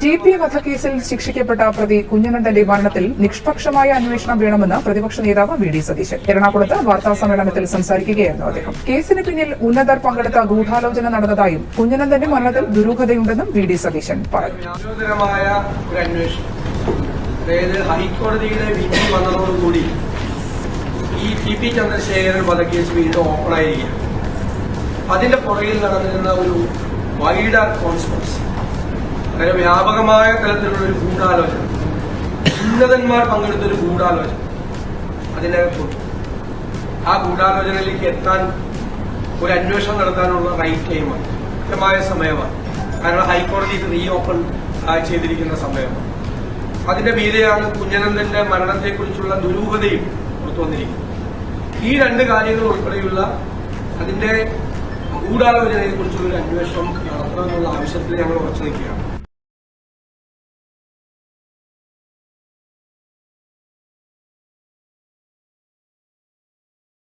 TP വധക്കേസിൽ ശിക്ഷിക്കപ്പെട്ട പ്രതി കുഞ്ഞനന്ദന്റെ മരണത്തിൽ നിഷ്പക്ഷമായ അന്വേഷണം വേണമെന്ന് പ്രതിപക്ഷ നേതാവ് വി ഡി സതീശൻ എറണാകുളത്ത് വാർത്താസമ്മേളനത്തിൽ സംസാരിക്കുകയായിരുന്നു അദ്ദേഹം. കേസിന് പിന്നിൽ ഉന്നതർ പങ്കെടുത്ത ഗൂഢാലോചന നടന്നതായും കുഞ്ഞനന്ദന്റെ മരണത്തിൽ ദുരൂഹതയുണ്ടെന്നും വി ഡി സതീശൻ പറഞ്ഞു. ഹൈക്കോടതിയുടെ വിധി വന്നതോടുകൂടി ഈ TP ചന്ദ്രശേഖരൻ വധക്കേസ് വീണ്ടും ഓപ്പണായിരിക്കുകയാണ്. അതിന്റെ പുറകിൽ നടന്നിരുന്ന ഒരു വൈഡർ കോൺസ്പിറസി, വളരെ വ്യാപകമായ തലത്തിലുള്ള ഒരു ഗൂഢാലോചന, ഉന്നതന്മാർ പങ്കെടുത്തൊരു ഗൂഢാലോചന അതിനകത്തുണ്ട്. ആ ഗൂഢാലോചനയിലേക്ക് എത്താൻ ഒരു അന്വേഷണം നടത്താനുള്ള റൈറ്റ് ടൈമാണ്, കൃത്യമായ സമയമാണ്. കാരണം ഹൈക്കോടതി ഇത് റീ ഓപ്പൺ ചെയ്തിരിക്കുന്ന സമയമാണ്. അതിന്റെ മീതെയാണ് കുഞ്ഞനന്ദന്റെ മരണത്തെക്കുറിച്ചുള്ള ദുരൂഹതയും പുറത്തു വന്നിരിക്കുന്നത്. ഈ രണ്ട് കാര്യങ്ങൾ ഉൾപ്പെടെയുള്ള അതിന്റെ ഗൂഢാലോചനയെ കുറിച്ചുള്ള ഒരു അന്വേഷണം നടത്തണമെന്നുള്ള ആവശ്യത്തിൽ ഞങ്ങൾ ഉറച്ചു നിൽക്കുകയാണ്.